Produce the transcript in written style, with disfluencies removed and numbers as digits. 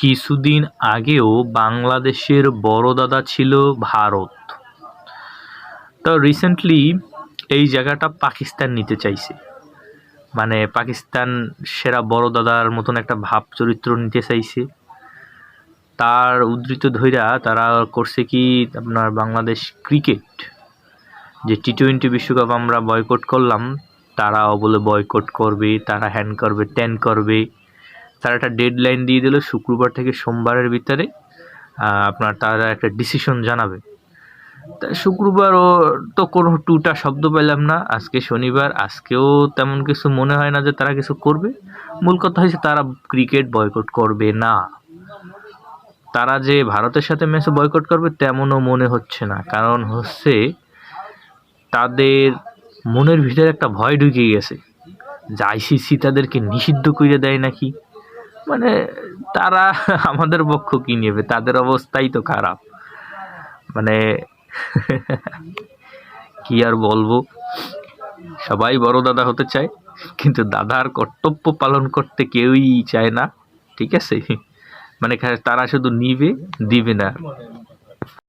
কিছুদিন আগেও বাংলাদেশের বড় দাদা ছিল ভারত। তো রিসেন্টলি এই জায়গাটা পাকিস্তান নিতে চাইছে, মানে পাকিস্তান সেরা বড় দাদার মতন একটা ভাব চরিত্র নিতে চাইছে। তার উদ্ধৃত ধইরা তারা করছে কি, আপনার বাংলাদেশ ক্রিকেট যে টি-20 বিশ্বকাপ আমরা বয়কট করলাম, তারাও বলে বয়কট করবে, তারা হ্যান করবে ত্যান করবে। তারা একটা ডেডলাইন দিয়ে দিল শুক্রবার থেকে সোমবারের ভিতরে আপনার তারা একটা ডিসিশন জানাবে। তা শুক্রবারও তো কোনো টুটা শব্দ পেলাম না, আজকে শনিবার, আজকেও তেমন কিছু মনে হয় না যে তারা কিছু করবে। মূল কথা হচ্ছে তারা ক্রিকেট বয়কট করবে না। তারা যে ভারতের সাথে ম্যাচ বয়কট করবে তেমনও মনে হচ্ছে না, কারণ হচ্ছে তাদের মনের ভিতরে একটা ভয় ঢুকে গেছে যে আইসিসি তাদেরকে নিষিদ্ধ করে দেয় নাকি। মানে তারা আমাদের পক্ষ কি নেবে, তাদের অবস্থাই তো খারাপ। মানে কি আর বলবো, সবাই বড় দাদা হতে চায়, কিন্তু দাদার কর্তব্য পালন করতে কেউই চায় না। ঠিক আছে, মানে তারা শুধু নিবে, দিবে না।